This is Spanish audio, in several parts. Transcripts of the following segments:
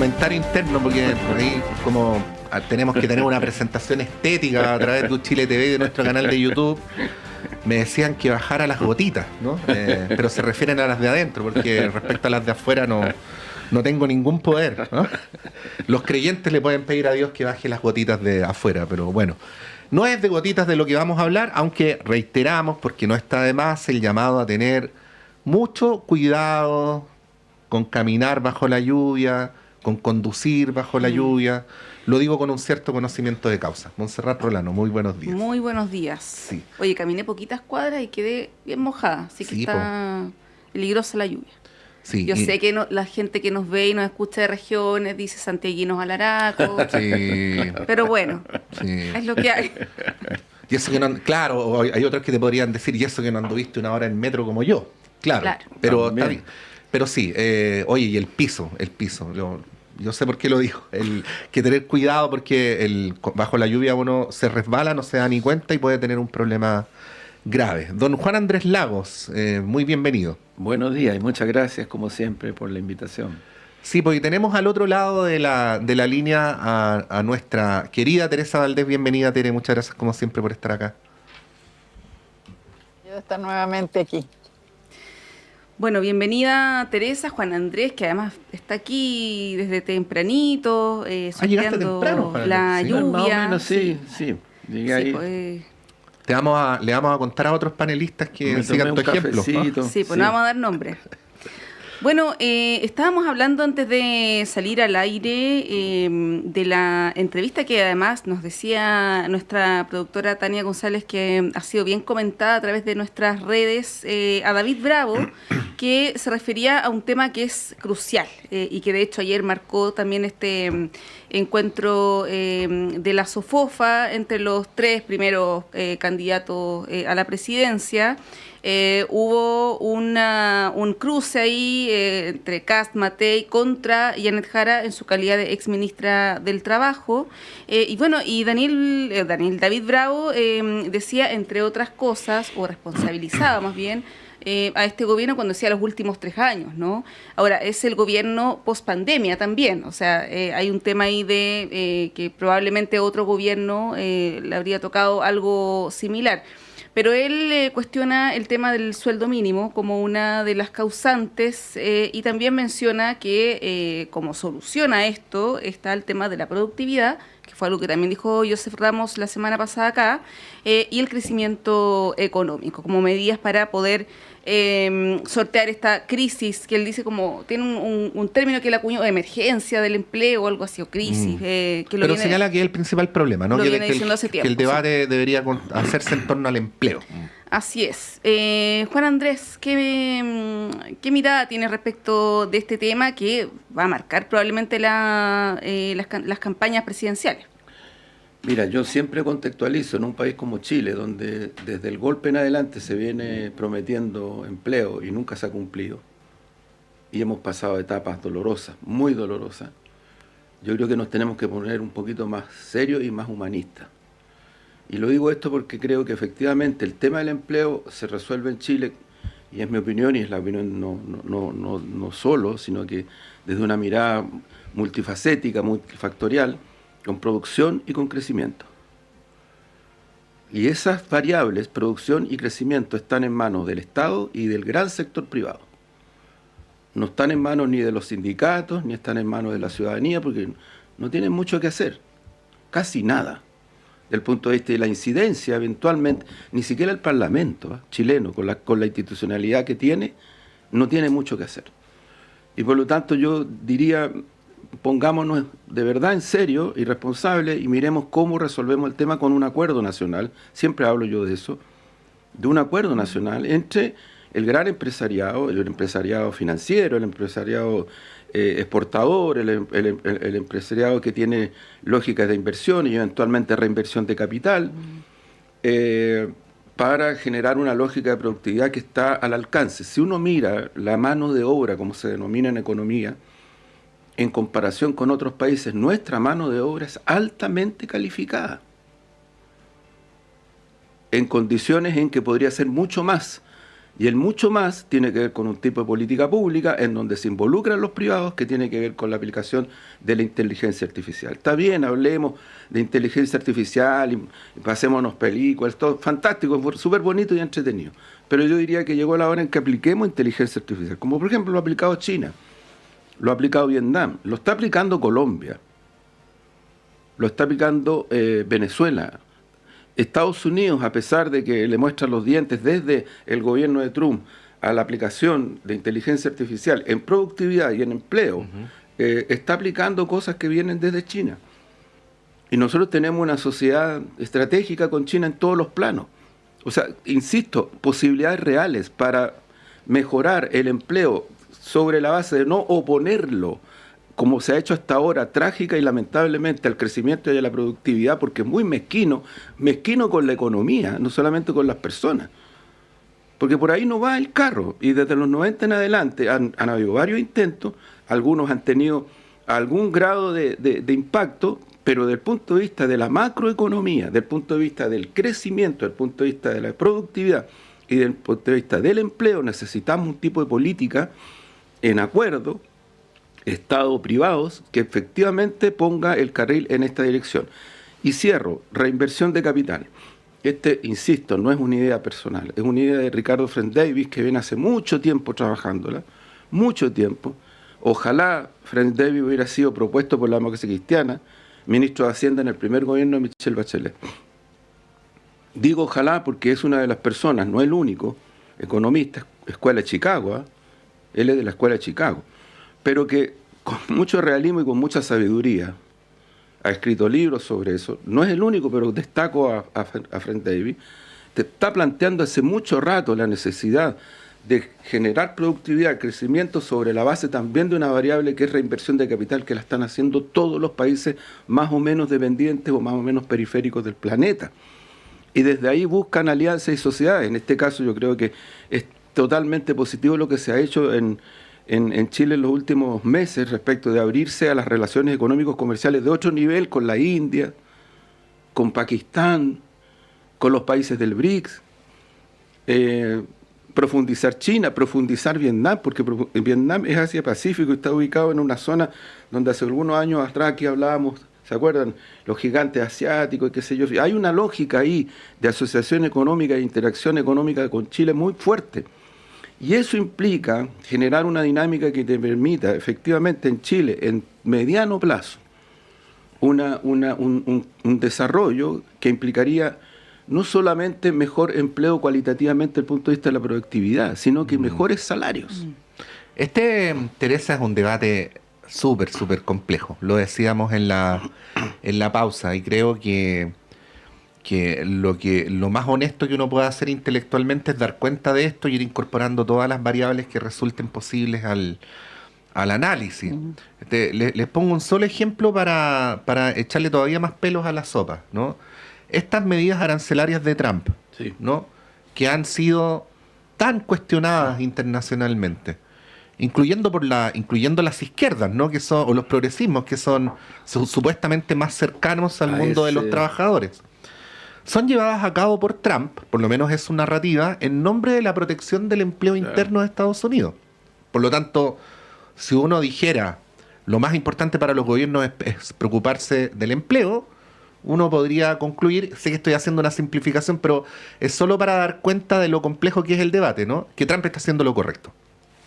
comentario interno, porque ahí como tenemos que tener una presentación estética a través de Uchile TV y de nuestro canal de YouTube. Me decían que bajara las gotitas, ¿no? Pero se refieren a las de adentro, porque respecto a las de afuera no tengo ningún poder, ¿no? Los creyentes le pueden pedir a Dios que baje las gotitas de afuera, pero bueno. No es de gotitas de lo que vamos a hablar, aunque reiteramos, porque no está de más, el llamado a tener mucho cuidado con caminar bajo la lluvia, con conducir bajo la lluvia. Lo digo con un cierto conocimiento de causa. Montserrat Rolano, muy buenos días. Muy buenos días. Sí. Oye, caminé poquitas cuadras y quedé bien mojada, así que está peligrosa la lluvia. Sí, yo sé que la gente que nos ve y nos escucha de regiones dice santiaguinos al Araco, sí, pero bueno, sí. es lo que hay. Y eso que no, claro, hay otros que te podrían decir, y eso que no anduviste una hora en metro como yo. Claro. Pero está bien. Pero sí, oye, y el piso. Yo sé por qué lo digo. Que tener cuidado porque bajo la lluvia uno se resbala, no se da ni cuenta y puede tener un problema grave. Don Juan Andrés Lagos, muy bienvenido. Buenos días y muchas gracias, como siempre, por la invitación. Sí, porque tenemos al otro lado de la línea a nuestra querida Teresa Valdés. Bienvenida, Tere. Muchas gracias, como siempre, por estar acá. Yo estar nuevamente aquí. Bueno, bienvenida Teresa, Juan Andrés, que además está aquí desde tempranito, llegaste temprano, Juan la Andrés, lluvia. Más o menos, sí. Llegué ahí. Pues, le vamos a contar a otros panelistas que sigan tu ejemplo, ¿no? Sí, pues no vamos a dar nombre. Bueno, estábamos hablando antes de salir al aire de la entrevista que además nos decía nuestra productora Tania González, que ha sido bien comentada a través de nuestras redes, a David Bravo, que se refería a un tema que es crucial y que de hecho ayer marcó también este encuentro de la SOFOFA entre los tres primeros candidatos a la presidencia. Hubo un cruce ahí entre Kast, Matei contra Janet Jara en su calidad de exministra del Trabajo. Y bueno, y David Bravo decía, entre otras cosas, o responsabilizaba más bien, a este gobierno cuando decía los últimos 3 años, ¿no? Ahora, es el gobierno post-pandemia también, o sea, hay un tema ahí de que probablemente otro gobierno le habría tocado algo similar. Pero él cuestiona el tema del sueldo mínimo como una de las causantes y también menciona que como solución a esto está el tema de la productividad, que fue algo que también dijo Joseph Ramos la semana pasada acá, y el crecimiento económico, como medidas para poder sortear esta crisis, que él dice como, tiene un término que él acuñó, emergencia del empleo o algo así, o crisis. Pero señala que es el principal problema, ¿no? Que el debate debería hacerse en torno al empleo. Así es. Juan Andrés, ¿qué mirada tiene respecto de este tema que va a marcar probablemente las campañas presidenciales? Mira, yo siempre contextualizo en un país como Chile, donde desde el golpe en adelante se viene prometiendo empleo y nunca se ha cumplido, y hemos pasado etapas dolorosas, muy dolorosas. Yo creo que nos tenemos que poner un poquito más serios y más humanistas. Y lo digo esto porque creo que efectivamente el tema del empleo se resuelve en Chile, y es mi opinión, y es la opinión no solo, sino que desde una mirada multifacética, multifactorial, con producción y con crecimiento. Y esas variables, producción y crecimiento, están en manos del Estado y del gran sector privado. No están en manos ni de los sindicatos, ni están en manos de la ciudadanía, porque no tienen mucho que hacer, casi nada. Del punto de vista de la incidencia, eventualmente, ni siquiera el Parlamento chileno, con la institucionalidad que tiene, no tiene mucho que hacer. Y por lo tanto yo diría, pongámonos de verdad en serio y responsable y miremos cómo resolvemos el tema con un acuerdo nacional, siempre hablo yo de eso, de un acuerdo nacional entre el gran empresariado, el empresariado financiero, el empresariado exportador, el empresariado que tiene lógicas de inversión y eventualmente reinversión de capital, para generar una lógica de productividad que está al alcance. Si uno mira la mano de obra, como se denomina en economía, en comparación con otros países, nuestra mano de obra es altamente calificada, en condiciones en que podría ser mucho más. Y el mucho más tiene que ver con un tipo de política pública en donde se involucran los privados, que tiene que ver con la aplicación de la inteligencia artificial. Está bien, hablemos de inteligencia artificial y pasémonos películas, todo fantástico, súper bonito y entretenido. Pero yo diría que llegó la hora en que apliquemos inteligencia artificial, como por ejemplo lo ha aplicado China, lo ha aplicado Vietnam, lo está aplicando Colombia, lo está aplicando Venezuela. Estados Unidos, a pesar de que le muestran los dientes desde el gobierno de Trump a la aplicación de inteligencia artificial en productividad y en empleo, está aplicando cosas que vienen desde China. Y nosotros tenemos una sociedad estratégica con China en todos los planos. O sea, insisto, posibilidades reales para mejorar el empleo sobre la base de no oponerlo, como se ha hecho hasta ahora, trágica y lamentablemente, al crecimiento y a la productividad, porque es muy mezquino con la economía, no solamente con las personas. Porque por ahí no va el carro, y desde los 90 en adelante han habido varios intentos, algunos han tenido algún grado de impacto, pero desde el punto de vista de la macroeconomía, desde el punto de vista del crecimiento, desde el punto de vista de la productividad y desde el punto de vista del empleo, necesitamos un tipo de política en acuerdo, Estado-privados, que efectivamente ponga el carril en esta dirección. Y cierro, reinversión de capital. Insisto, no es una idea personal, es una idea de Ricardo Frenz Davis, que viene hace mucho tiempo trabajándola, mucho tiempo. Ojalá Frenz Davis hubiera sido propuesto por la Democracia Cristiana, ministro de Hacienda en el primer gobierno de Michelle Bachelet. Digo ojalá porque es una de las personas, no el único, economista, Escuela de Chicago, él es de la Escuela de Chicago, pero que con mucho realismo y con mucha sabiduría ha escrito libros sobre eso. No es el único, pero destaco a Frenz Davis. Te está planteando hace mucho rato la necesidad de generar productividad, crecimiento sobre la base también de una variable que es reinversión de capital, que la están haciendo todos los países más o menos dependientes o más o menos periféricos del planeta. Y desde ahí buscan alianzas y sociedades. En este caso yo creo que es totalmente positivo lo que se ha hecho en Chile en los últimos meses respecto de abrirse a las relaciones económicos comerciales de otro nivel con la India, con Pakistán, con los países del BRICS, profundizar China, profundizar Vietnam, porque Vietnam es Asia-Pacífico y está ubicado en una zona donde hace algunos años atrás aquí hablábamos, ¿se acuerdan? Los gigantes asiáticos y qué sé yo. Hay una lógica ahí de asociación económica e interacción económica con Chile muy fuerte. Y eso implica generar una dinámica que te permita efectivamente en Chile, en mediano plazo, un desarrollo que implicaría no solamente mejor empleo cualitativamente desde el punto de vista de la productividad, sino que mejores salarios. Teresa, es un debate súper complejo. Lo decíamos en la pausa, y creo que lo más honesto que uno puede hacer intelectualmente es dar cuenta de esto y ir incorporando todas las variables que resulten posibles al análisis. Les pongo un solo ejemplo para echarle todavía más pelos a la sopa, ¿no? Estas medidas arancelarias de Trump, Sí. ¿no?, que han sido tan cuestionadas internacionalmente, incluyendo las izquierdas, ¿no?, que son, o los progresismos, que son supuestamente más cercanos al mundo de los trabajadores, son llevadas a cabo por Trump, por lo menos es su narrativa, en nombre de la protección del empleo interno de Estados Unidos. Por lo tanto, si uno dijera lo más importante para los gobiernos es preocuparse del empleo, uno podría concluir, sé que estoy haciendo una simplificación, pero es solo para dar cuenta de lo complejo que es el debate, ¿no?, que Trump está haciendo lo correcto,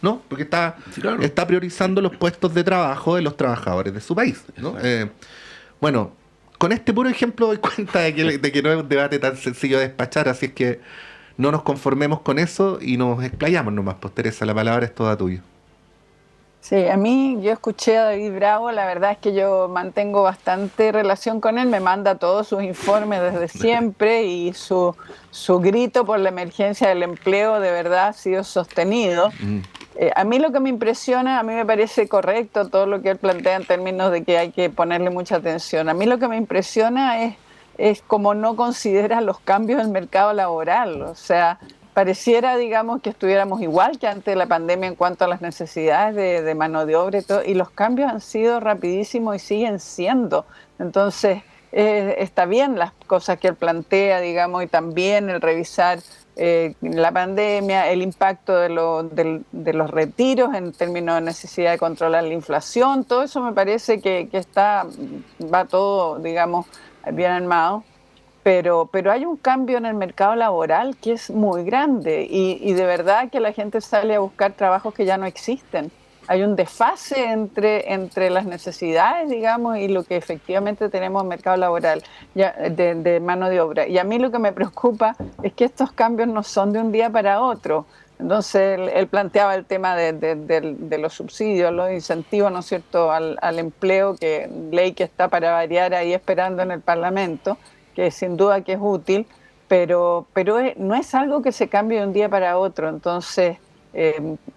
¿no?, porque está priorizando los puestos de trabajo de los trabajadores de su país, ¿no? Bueno, con este puro ejemplo doy cuenta de que no es un debate tan sencillo de despachar, así es que no nos conformemos con eso y nos explayamos nomás. Pues Teresa, la palabra es toda tuya. Sí, yo escuché a David Bravo, la verdad es que yo mantengo bastante relación con él, me manda todos sus informes desde siempre y su grito por la emergencia del empleo de verdad ha sido sostenido. A mí lo que me impresiona, a mí me parece correcto todo lo que él plantea en términos de que hay que ponerle mucha atención. A mí lo que me impresiona es cómo no considera los cambios en el mercado laboral, o sea, pareciera, digamos, que estuviéramos igual que antes de la pandemia en cuanto a las necesidades de mano de obra y todo, y los cambios han sido rapidísimos y siguen siendo. Entonces, está bien las cosas que él plantea, digamos, y también el revisar la pandemia, el impacto de los retiros en términos de necesidad de controlar la inflación, todo eso me parece que va todo, digamos, bien armado. Pero hay un cambio en el mercado laboral que es muy grande y de verdad que la gente sale a buscar trabajos que ya no existen. Hay un desfase entre las necesidades, digamos, y lo que efectivamente tenemos en el mercado laboral de mano de obra. Y a mí lo que me preocupa es que estos cambios no son de un día para otro. Entonces, él planteaba el tema de los subsidios, los incentivos, ¿no es cierto?, al empleo, ley que está para variar ahí esperando en el Parlamento, que sin duda que es útil, pero no es algo que se cambie de un día para otro. Entonces,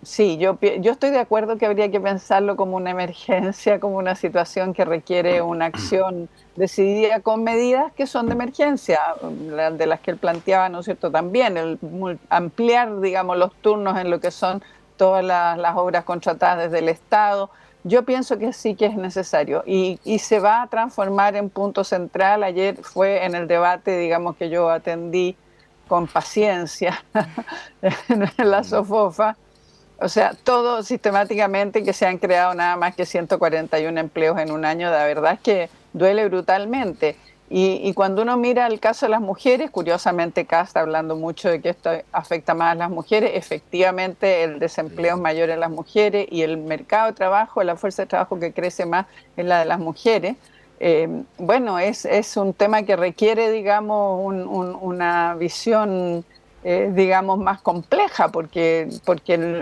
sí, yo estoy de acuerdo que habría que pensarlo como una emergencia, como una situación que requiere una acción decidida con medidas que son de emergencia, de las que él planteaba, ¿no es cierto?, también, ampliar, digamos, los turnos en lo que son todas las obras contratadas desde el Estado. Yo pienso que sí que es necesario y se va a transformar en punto central. Ayer fue en el debate, digamos, que yo atendí con paciencia en la SOFOFA. O sea, todo sistemáticamente, que se han creado nada más que 141 empleos en un año, la verdad es que duele brutalmente. Y cuando uno mira el caso de las mujeres, curiosamente acá está hablando mucho de que esto afecta más a las mujeres. Efectivamente, el desempleo es mayor en las mujeres y el mercado de trabajo, la fuerza de trabajo que crece más es la de las mujeres. Bueno, es un tema que requiere, digamos, una visión, digamos, más compleja, porque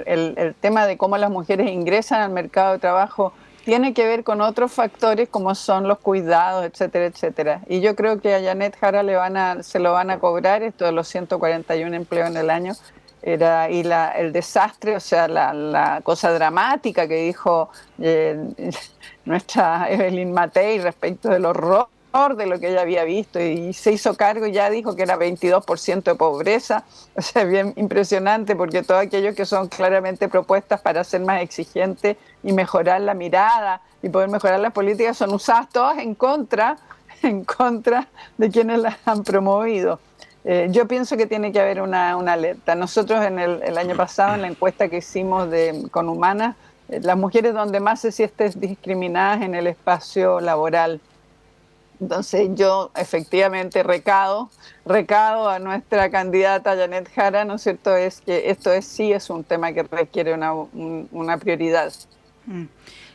el tema de cómo las mujeres ingresan al mercado de trabajo tiene que ver con otros factores como son los cuidados, etcétera, etcétera. Y yo creo que a Janet Jara se lo van a cobrar esto de los 141 empleos en el año. El desastre, o sea, la cosa dramática que dijo nuestra Evelyn Matei respecto del horror de lo que ella había visto, y se hizo cargo y ya dijo que era 22% de pobreza. O sea, bien impresionante, porque todos aquellos que son claramente propuestas para ser más exigentes y mejorar la mirada y poder mejorar las políticas son usadas todas en contra de quienes las han promovido. Yo pienso que tiene que haber una alerta. Nosotros el año pasado, en la encuesta que hicimos con Humana, las mujeres donde más se sienten discriminadas en el espacio laboral. Entonces yo efectivamente recado a nuestra candidata Janet Jara, ¿no es cierto?, es que sí es un tema que requiere una prioridad.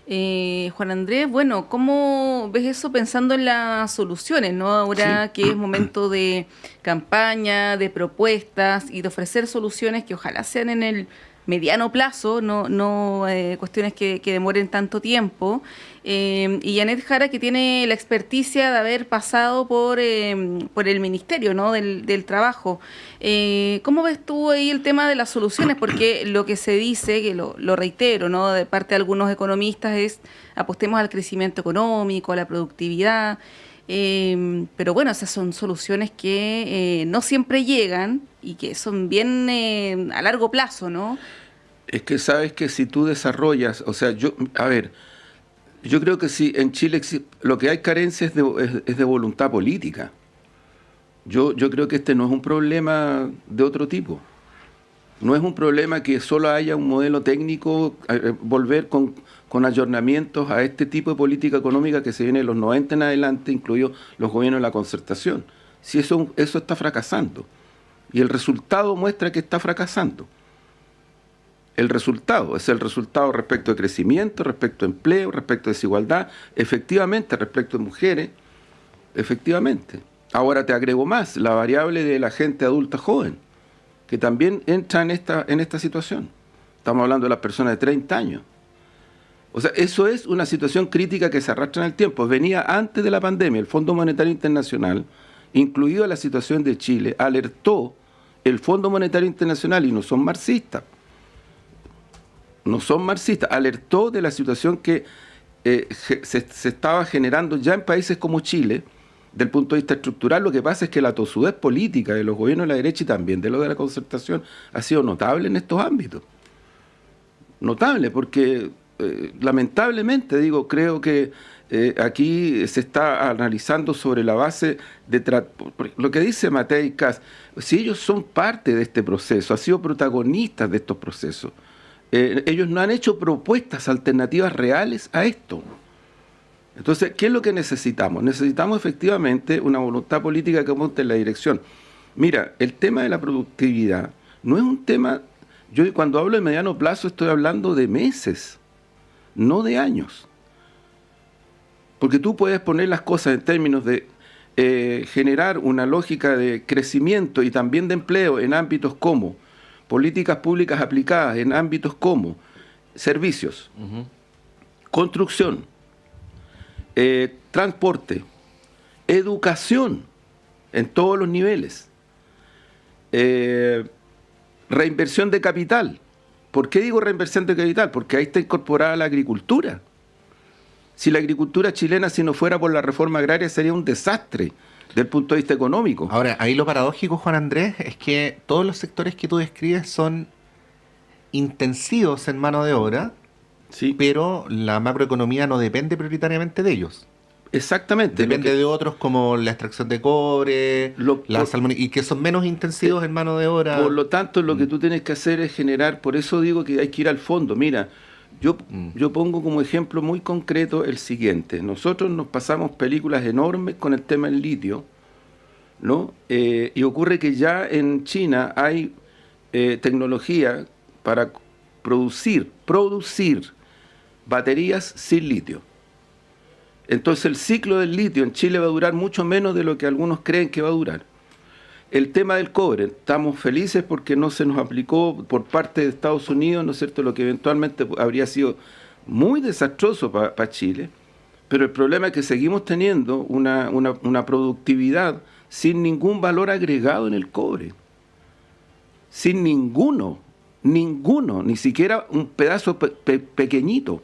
Juan Andrés, bueno, ¿cómo ves eso pensando en las soluciones, ¿no? Ahora que es momento de campaña, de propuestas y de ofrecer soluciones que ojalá sean en el mediano plazo, no cuestiones que demoren tanto tiempo. Y Janet Jara, que tiene la experticia de haber pasado por el Ministerio, ¿no?, del Trabajo. ¿Cómo ves tú ahí el tema de las soluciones? Porque lo que se dice, que lo reitero, ¿no?, de parte de algunos economistas, es apostemos al crecimiento económico, a la productividad. Pero bueno, esas son soluciones que no siempre llegan y que son bien a largo plazo, ¿no? Es que sabes que si tú desarrollas, o sea, yo creo que sí, en Chile lo que hay carencia es de voluntad política. Yo creo que este no es un problema de otro tipo. No es un problema que solo haya un modelo técnico, volver con ayornamientos a este tipo de política económica que se viene de los 90 en adelante, incluidos los gobiernos de la concertación. Si eso está fracasando. Y el resultado muestra que está fracasando. El resultado es el resultado respecto de crecimiento, respecto de empleo, respecto de desigualdad, efectivamente, respecto de mujeres, efectivamente. Ahora te agrego más, la variable de la gente adulta joven, que también entra en esta situación. Estamos hablando de las personas de 30 años. O sea, eso es una situación crítica que se arrastra en el tiempo. Venía antes de la pandemia. El Fondo Monetario Internacional, incluido la situación de Chile, alertó el Fondo Monetario Internacional, y no son marxistas, alertó de la situación que se estaba generando ya en países como Chile, del punto de vista estructural. Lo que pasa es que la tosudez política de los gobiernos de la derecha y también de los de la concertación ha sido notable en estos ámbitos. Notable, porque lamentablemente, creo que aquí se está analizando sobre la base de lo que dice Matei Kass. Si ellos son parte de este proceso, han sido protagonistas de estos procesos, ellos no han hecho propuestas alternativas reales a esto. Entonces, ¿qué es lo que necesitamos? Necesitamos efectivamente una voluntad política que apunte en la dirección. Mira, el tema de la productividad no es un tema, yo cuando hablo de mediano plazo estoy hablando de meses, no de años. Porque tú puedes poner las cosas en términos de generar una lógica de crecimiento y también de empleo en ámbitos como políticas públicas aplicadas en ámbitos como servicios, construcción, transporte, educación en todos los niveles, reinversión de capital. ¿Por qué digo reinversión de capital? Porque ahí está incorporada la agricultura. Si la agricultura chilena, si no fuera por la reforma agraria, sería un desastre desde el punto de vista económico. Ahora, ahí lo paradójico, Juan Andrés, es que todos los sectores que tú describes son intensivos en mano de obra, Sí, pero la macroeconomía no depende prioritariamente de ellos. exactamente. Depende de otros como la extracción de cobre, y que son menos intensivos en mano de obra. Por lo tanto, lo que tú tienes que hacer es generar, por eso digo que hay que ir al fondo. Mira, yo pongo como ejemplo muy concreto el siguiente. Nosotros nos pasamos películas enormes con el tema del litio, ¿no? Y ocurre que ya en China hay tecnología para producir baterías sin litio. Entonces el ciclo del litio en Chile va a durar mucho menos de lo que algunos creen que va a durar. El tema del cobre, estamos felices porque no se nos aplicó por parte de Estados Unidos, ¿no es cierto?, lo que eventualmente habría sido muy desastroso para Chile, pero el problema es que seguimos teniendo una productividad sin ningún valor agregado en el cobre. Sin ninguno, ni siquiera un pedazo pequeñito.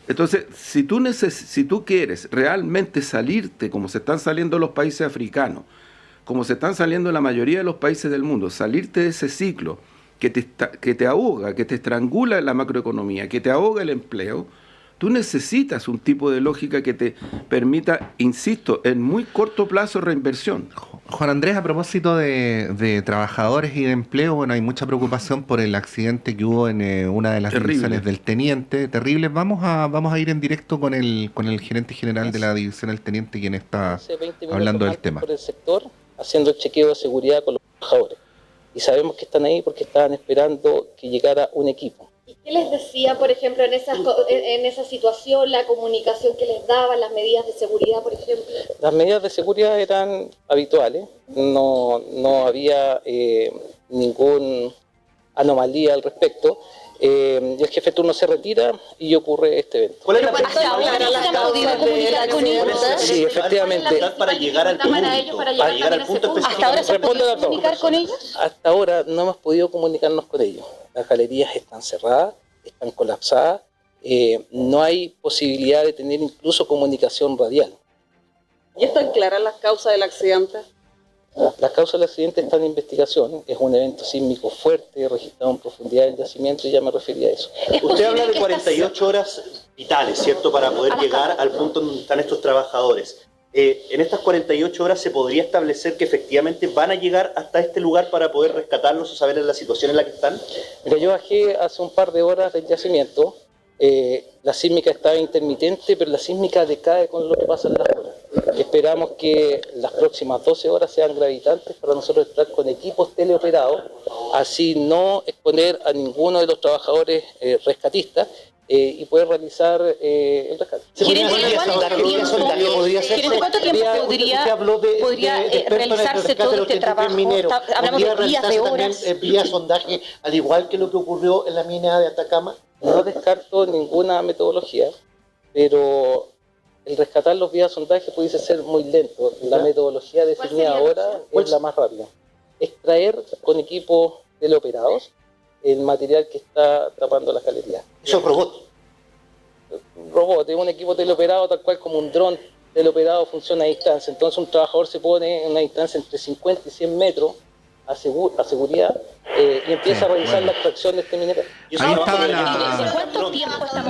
Entonces, si tú quieres realmente salirte, como se están saliendo los países africanos, como se están saliendo la mayoría de los países del mundo, salirte de ese ciclo que te ahoga, que te estrangula la macroeconomía, que te ahoga el empleo, tú necesitas un tipo de lógica que te permita, insisto, en muy corto plazo reinversión. Juan Andrés, a propósito de trabajadores y de empleo, bueno, hay mucha preocupación por el accidente que hubo en una de las divisiones del Teniente. Terrible. Vamos a ir en directo con el gerente general de la división del Teniente, quien está hablando del tema. Por el sector, haciendo el chequeo de seguridad con los trabajadores. Y sabemos que están ahí porque estaban esperando que llegara un equipo. ¿Y qué les decía, por ejemplo, en esa situación, la comunicación que les daban, las medidas de seguridad, por ejemplo? Las medidas de seguridad eran habituales, no había ninguna anomalía al respecto. Y el jefe de turno se retira y ocurre este evento. ¿Cuál es la han podido comunicar con ellos? Sí, efectivamente. Para llegar al punto específico. ¿Hasta ahora se ha podido comunicar con ellos? Hasta ahora no hemos podido comunicarnos con ellos. Las galerías están cerradas, están colapsadas, no hay posibilidad de tener incluso comunicación radial. ¿Y están claras las causas del accidente? Las causas del accidente están en investigación. Es un evento sísmico fuerte, registrado en profundidad del yacimiento, y ya me refería a eso. Usted habla de 48 horas vitales, ¿cierto?, para poder llegar al punto donde están estos trabajadores. En estas 48 horas se podría establecer que efectivamente van a llegar hasta este lugar para poder rescatarlos o saber la situación en la que están. Mira, yo bajé hace un par de horas del yacimiento. La sísmica estaba intermitente, pero la sísmica decae con lo que pasa en las horas. Esperamos que las próximas 12 horas sean gravitantes para nosotros estar con equipos teleoperados, así no exponer a ninguno de los trabajadores rescatistas y poder realizar el rescate. ¿Cuánto tiempo podría realizarse todo este trabajo? Hablamos de días, de horas. Vía sondaje, al igual que lo que ocurrió en la mina de Atacama. No descarto ninguna metodología, pero el rescatar los vías sondaje pudiese ser muy lento. La metodología definida ahora es la más rápida. Extraer con equipos teleoperados el material que está tapando las galerías. Eso es robot. Robot, es un equipo teleoperado tal cual como un dron teleoperado funciona a distancia. Entonces un trabajador se pone en una distancia entre 50 y 100 metros a seguridad y empieza a realizar la extracción de este mineral. Ahí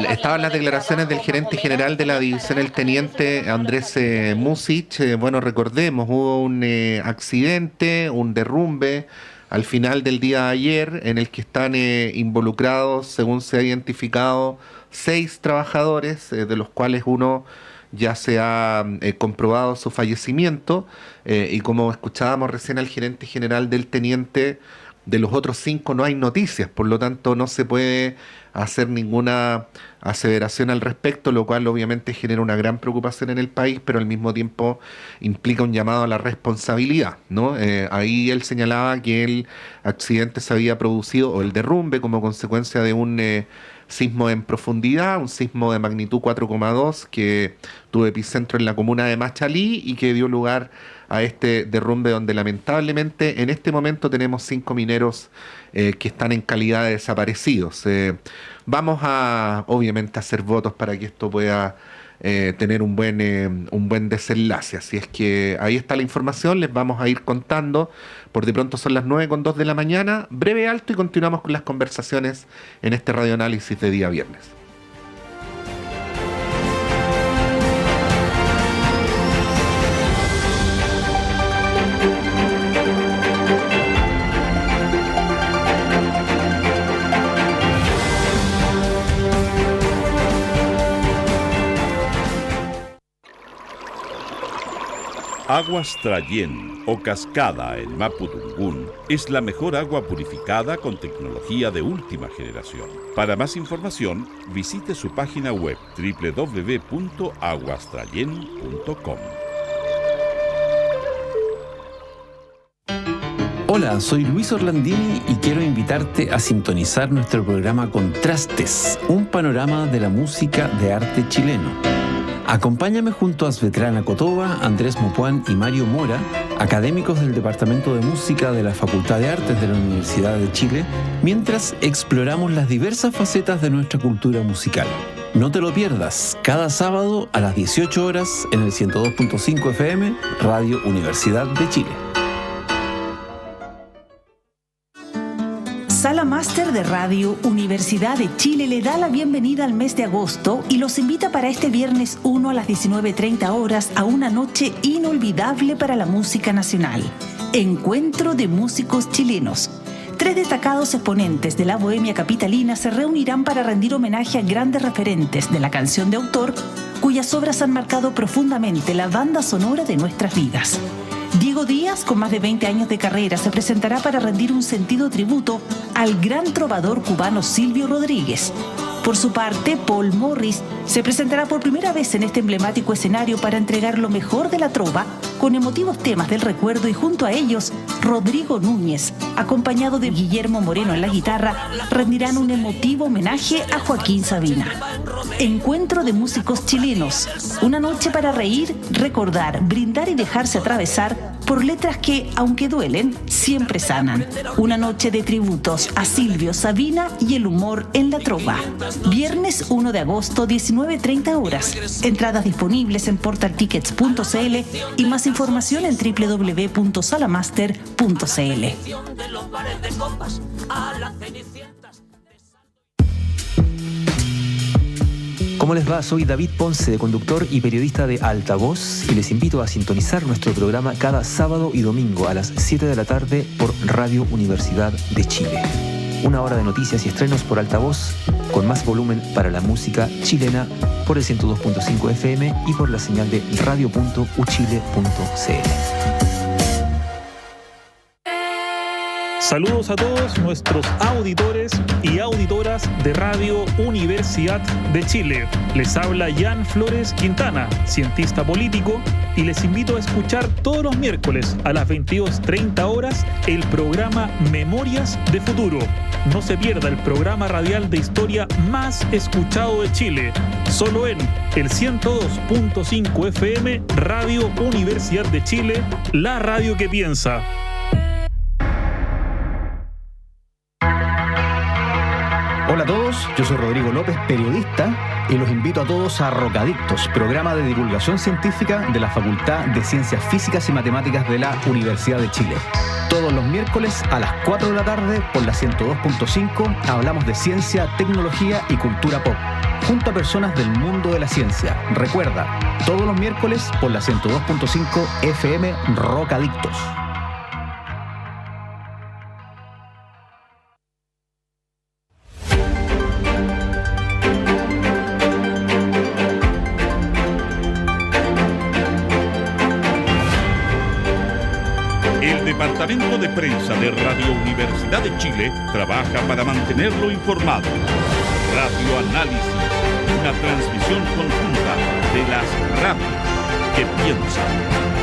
estaban las declaraciones del gerente general de la división, el teniente Andrés Music. Bueno, recordemos, hubo un accidente, un derrumbe al final del día de ayer, en el que están involucrados, según se ha identificado, 6 trabajadores, de los cuales uno ya se ha comprobado su fallecimiento, y como escuchábamos recién al gerente general del teniente, de los otros 5 no hay noticias, por lo tanto no se puede hacer ninguna aseveración al respecto, lo cual obviamente genera una gran preocupación en el país, pero al mismo tiempo implica un llamado a la responsabilidad, ¿no? Ahí él señalaba que el accidente se había producido, o el derrumbe, como consecuencia de un sismo en profundidad, un sismo de magnitud 4,2 que tuvo epicentro en la comuna de Machalí y que dio lugar a este derrumbe, donde lamentablemente en este momento tenemos 5 mineros que están en calidad de desaparecidos. Vamos a, obviamente, hacer votos para que esto pueda tener un buen desenlace. Así es que ahí está la información, les vamos a ir contando. Por de pronto son las 9:02 de la mañana, breve alto y continuamos con las conversaciones en este radioanálisis de día viernes. Aguas Trayén o Cascada en Mapudungún es la mejor agua purificada con tecnología de última generación. Para más información, visite su página web www.aguastrayen.com. Hola, soy Luis Orlandini y quiero invitarte a sintonizar nuestro programa Contrastes, un panorama de la música de arte chileno. Acompáñame junto a Svetlana Kotova, Andrés Mopuán y Mario Mora, académicos del Departamento de Música de la Facultad de Artes de la Universidad de Chile, mientras exploramos las diversas facetas de nuestra cultura musical. No te lo pierdas, cada sábado a las 18 horas en el 102.5 FM, Radio Universidad de Chile. Sala Máster de Radio Universidad de Chile le da la bienvenida al mes de agosto y los invita para este viernes 1 a las 19:30 horas a una noche inolvidable para la música nacional. Encuentro de músicos chilenos. 3 destacados exponentes de la bohemia capitalina se reunirán para rendir homenaje a grandes referentes de la canción de autor, cuyas obras han marcado profundamente la banda sonora de nuestras vidas. Diego Díaz, con más de 20 años de carrera, se presentará para rendir un sentido tributo al gran trovador cubano Silvio Rodríguez. Por su parte, Paul Morris se presentará por primera vez en este emblemático escenario para entregar lo mejor de la trova con emotivos temas del recuerdo, y junto a ellos, Rodrigo Núñez, acompañado de Guillermo Moreno en la guitarra, rendirán un emotivo homenaje a Joaquín Sabina. Encuentro de músicos chilenos. Una noche para reír, recordar, brindar y dejarse atravesar por letras que, aunque duelen, siempre sanan. Una noche de tributos a Silvio, Sabina y el humor en la trova. Viernes 1 de agosto, 19:30 horas. Entradas disponibles en portaltickets.cl y más información en www.salamaster.cl. ¿Cómo les va? Soy David Ponce, conductor y periodista de Altavoz, y les invito a sintonizar nuestro programa cada sábado y domingo a las 7 de la tarde por Radio Universidad de Chile. Una hora de noticias y estrenos por Altavoz, con más volumen para la música chilena, por el 102.5 FM y por la señal de radio.uchile.cl. Saludos a todos nuestros auditores y auditoras de Radio Universidad de Chile. Les habla Jan Flores Quintana, cientista político, y les invito a escuchar todos los miércoles a las 22:30 horas el programa Memorias de Futuro. No se pierda el programa radial de historia más escuchado de Chile, solo en el 102.5 FM, Radio Universidad de Chile, la radio que piensa. Hola a todos, yo soy Rodrigo López, periodista, y los invito a todos a Rocadictos, programa de divulgación científica de la Facultad de Ciencias Físicas y Matemáticas de la Universidad de Chile. Todos los miércoles a las 4 de la tarde por la 102.5 hablamos de ciencia, tecnología y cultura pop, junto a personas del mundo de la ciencia. Recuerda, todos los miércoles por la 102.5 FM Rocadictos. El Departamento de Prensa de Radio Universidad de Chile trabaja para mantenerlo informado. Radio Análisis, una transmisión conjunta de las radios que piensan.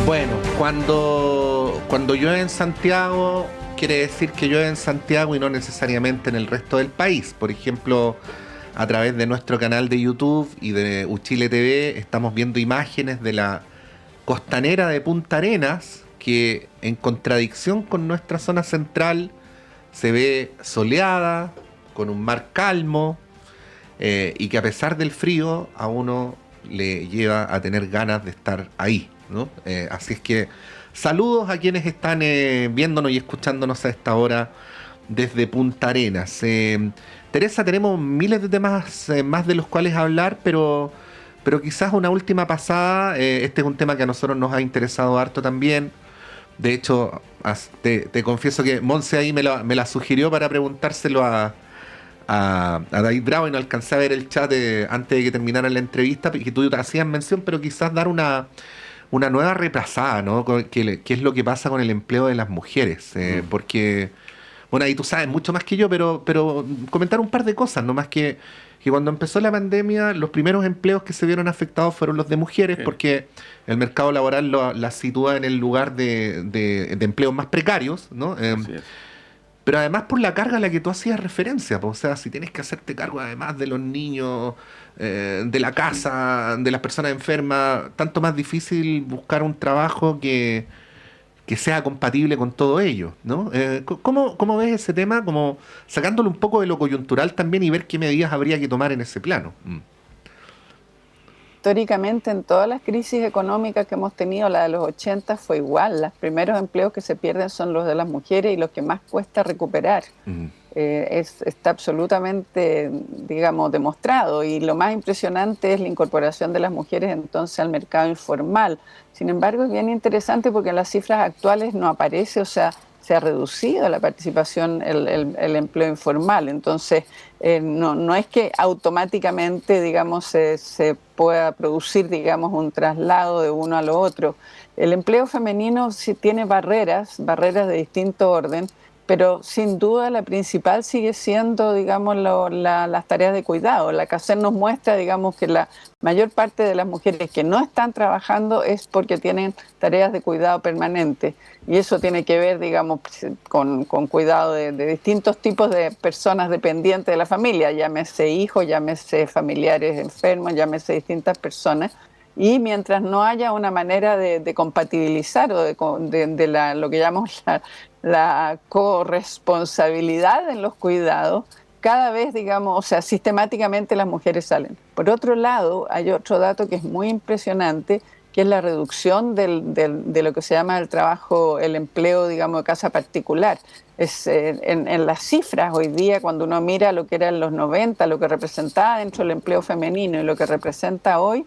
Bueno, cuando llueve en Santiago, quiere decir que llueve en Santiago y no necesariamente en el resto del país. Por ejemplo, a través de nuestro canal de YouTube y de Uchile TV estamos viendo imágenes de la costanera de Punta Arenas, que en contradicción con nuestra zona central se ve soleada, con un mar calmo, y que a pesar del frío a uno le lleva a tener ganas de estar ahí, ¿no? Así es que saludos a quienes están viéndonos y escuchándonos a esta hora desde Punta Arenas. Teresa, tenemos miles de temas más de los cuales hablar, pero quizás una última pasada. Este es un tema que a nosotros nos ha interesado harto también. De hecho, te confieso que Monse ahí me la sugirió para preguntárselo a David Bravo y no alcancé a ver el chat antes de que terminara la entrevista, que tú te hacías mención, pero quizás dar una nueva repasada, ¿no? ¿Qué es lo que pasa con el empleo de las mujeres? Porque, bueno, ahí tú sabes mucho más que yo, pero comentar un par de cosas, no más que cuando empezó la pandemia, los primeros empleos que se vieron afectados fueron los de mujeres, porque el mercado laboral las sitúa en el lugar de empleos más precarios, ¿no? Pero además por la carga a la que tú hacías referencia, o sea, si tienes que hacerte cargo además de los niños, de la casa, de las personas enfermas, tanto más difícil buscar un trabajo que sea compatible con todo ello, ¿no? ¿Cómo ves ese tema? Como sacándolo un poco de lo coyuntural también y ver qué medidas habría que tomar en ese plano. Históricamente, en todas las crisis económicas que hemos tenido, la de los 80 fue igual. Los primeros empleos que se pierden son los de las mujeres y los que más cuesta recuperar. Está absolutamente, digamos, demostrado. Y lo más impresionante es la incorporación de las mujeres entonces al mercado informal. Sin embargo, es bien interesante porque en las cifras actuales no aparece, o sea, se ha reducido la participación, el empleo informal. Entonces, no es que automáticamente, digamos, se pueda producir, digamos, un traslado de uno a lo otro. El empleo femenino sí tiene barreras de distinto orden, pero sin duda la principal sigue siendo, digamos, las tareas de cuidado. La CACEN nos muestra, digamos, que la mayor parte de las mujeres que no están trabajando es porque tienen tareas de cuidado permanente. Y eso tiene que ver, digamos, con cuidado de distintos tipos de personas dependientes de la familia, llámese hijos, llámese familiares enfermos, llámese distintas personas. Y mientras no haya una manera de compatibilizar o de lo que llamamos la corresponsabilidad en los cuidados, cada vez, digamos, o sea, sistemáticamente las mujeres salen. Por otro lado, hay otro dato que es muy impresionante, que es la reducción de lo que se llama el trabajo, el empleo, digamos, de casa particular. En las cifras hoy día, cuando uno mira lo que era en los 90, lo que representaba dentro del empleo femenino y lo que representa hoy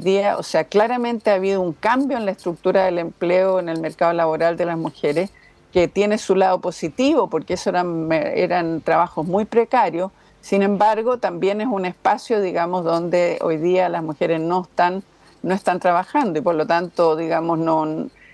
día, o sea, claramente ha habido un cambio en la estructura del empleo en el mercado laboral de las mujeres, que tiene su lado positivo, porque eso eran trabajos muy precarios. Sin embargo, también es un espacio, digamos, donde hoy día las mujeres no están trabajando y por lo tanto, digamos,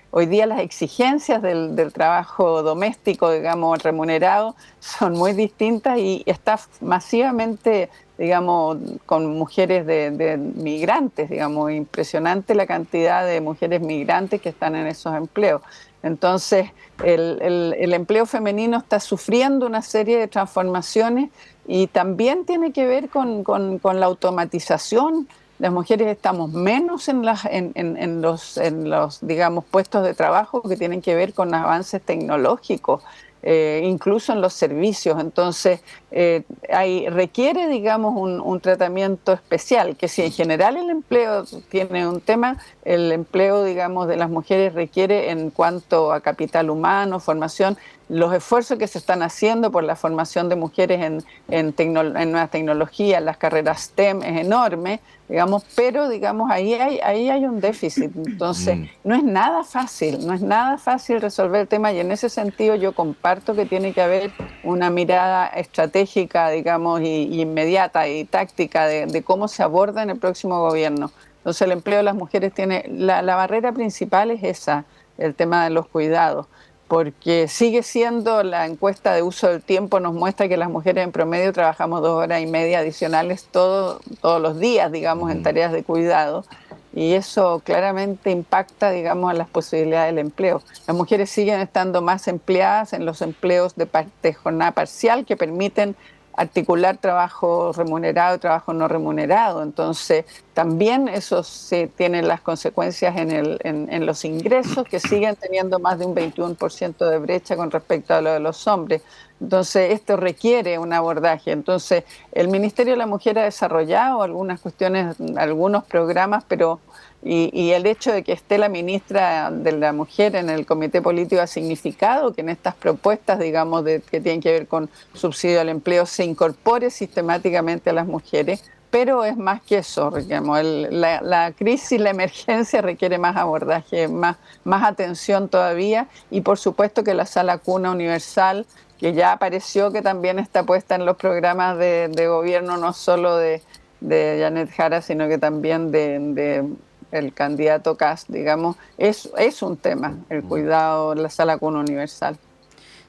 hoy día las exigencias del trabajo doméstico, digamos, remunerado, son muy distintas y está masivamente digamos, con mujeres de migrantes, digamos, impresionante la cantidad de mujeres migrantes que están en esos empleos. Entonces, el empleo femenino está sufriendo una serie de transformaciones y también tiene que ver con la automatización. Las mujeres estamos menos en los digamos, puestos de trabajo que tienen que ver con avances tecnológicos, incluso en los servicios. Entonces, requiere, digamos, un tratamiento especial, que si en general el empleo tiene un tema, el empleo, digamos, de las mujeres requiere, en cuanto a capital humano, formación, los esfuerzos que se están haciendo por la formación de mujeres en nuevas tecnologías, las carreras STEM, es enorme, digamos, pero, digamos, ahí hay un déficit. Entonces, no es nada fácil resolver el tema, y en ese sentido yo comparto que tiene que haber una mirada estratégica, digamos, y inmediata y táctica de cómo se aborda en el próximo gobierno. Entonces, el empleo de las mujeres tiene, la barrera principal es esa, el tema de los cuidados, porque sigue siendo, la encuesta de uso del tiempo nos muestra que las mujeres en promedio trabajamos 2 horas y media adicionales todos los días, digamos, en tareas de cuidado, y eso claramente impacta, digamos, a las posibilidades del empleo. Las mujeres siguen estando más empleadas en los empleos de jornada parcial, que permiten articular trabajo remunerado y trabajo no remunerado. Entonces, también eso tiene las consecuencias en los ingresos, que siguen teniendo más de un 21% de brecha con respecto a lo de los hombres. Entonces, esto requiere un abordaje. Entonces, el Ministerio de la Mujer ha desarrollado algunas cuestiones, algunos programas, pero y el hecho de que esté la ministra de la Mujer en el Comité Político ha significado que en estas propuestas, digamos, que tienen que ver con subsidio al empleo, se incorpore sistemáticamente a las mujeres, pero es más que eso, digamos, la crisis, la emergencia requiere más abordaje, más atención todavía, y por supuesto que la Sala Cuna Universal, que ya apareció, que también está puesta en los programas de gobierno, no solo de Janet Jara, sino que también de el candidato Kast, digamos, es un tema, el cuidado, la Sala Cuna Universal.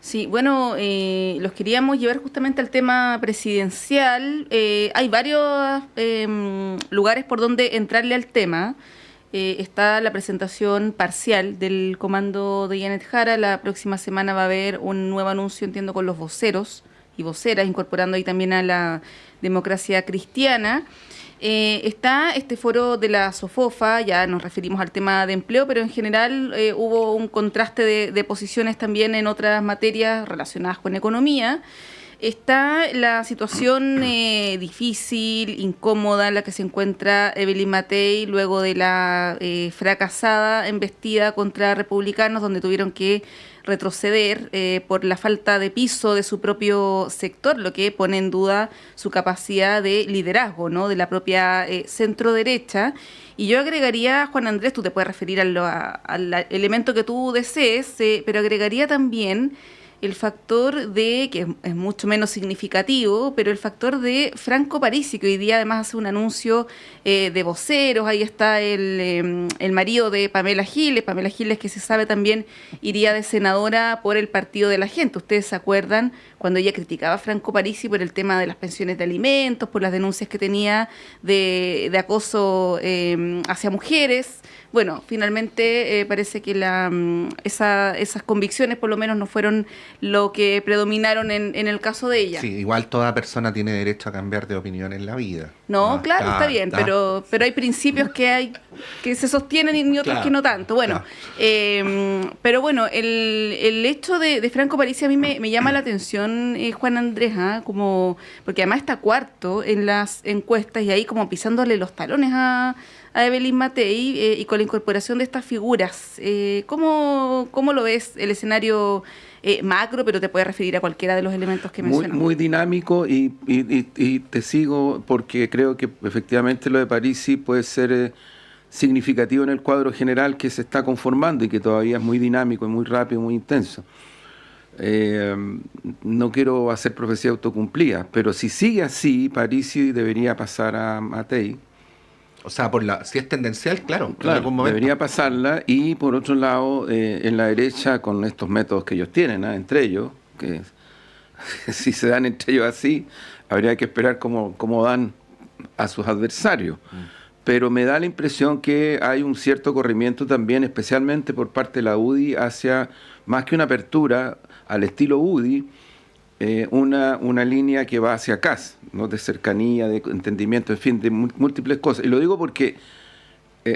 Sí, bueno, los queríamos llevar justamente al tema presidencial. Hay varios lugares por donde entrarle al tema. Está la presentación parcial del comando de Janet Jara. La próxima semana va a haber un nuevo anuncio, entiendo, con los voceros y voceras, incorporando ahí también a la democracia cristiana. Está este foro de la SOFOFA, ya nos referimos al tema de empleo, pero en general hubo un contraste de posiciones también en otras materias relacionadas con economía. Está la situación difícil, incómoda en la que se encuentra Evelyn Matei luego de la fracasada embestida contra republicanos, donde tuvieron que retroceder por la falta de piso de su propio sector, lo que pone en duda su capacidad de liderazgo, ¿no?, de la propia centro derecha. Y yo agregaría, Juan Andrés, tú te puedes referir al elemento que tú desees, pero agregaría también el factor de, que es mucho menos significativo, pero el factor de Franco Parisi, que hoy día además hace un anuncio de voceros. Ahí está el marido de Pamela Giles que se sabe también iría de senadora por el Partido de la Gente. Ustedes se acuerdan cuando ella criticaba a Franco Parisi por el tema de las pensiones de alimentos, por las denuncias que tenía de acoso hacia mujeres. Bueno, finalmente parece que esas convicciones por lo menos no fueron lo que predominaron en el caso de ella. Sí, igual toda persona tiene derecho a cambiar de opinión en la vida. No, claro, está bien, pero hay principios que se sostienen y otros que no tanto. Bueno, pero bueno, el hecho de Franco Parisi a mí me llama la atención, Juan Andrés, como porque además está cuarto en las encuestas y ahí como pisándole los talones a Evelyn Matei, y con la incorporación de estas figuras. ¿Cómo lo ves el escenario macro, pero te puedes referir a cualquiera de los elementos que mencionamos? Muy dinámico y te sigo porque creo que efectivamente lo de Parisi puede ser significativo en el cuadro general que se está conformando y que todavía es muy dinámico, y muy rápido, muy intenso. No quiero hacer profecía autocumplida, pero si sigue así, Parisi debería pasar a Matei. O sea, si es tendencial, claro, debería pasarla. Y por otro lado, en la derecha, con estos métodos que ellos tienen, entre ellos, que si se dan entre ellos así, habría que esperar cómo dan a sus adversarios. Pero me da la impresión que hay un cierto corrimiento también, especialmente por parte de la UDI, hacia, más que una apertura al estilo UDI, una línea que va hacia CAS, ¿no? De cercanía, de entendimiento, en fin, de múltiples cosas. Y lo digo porque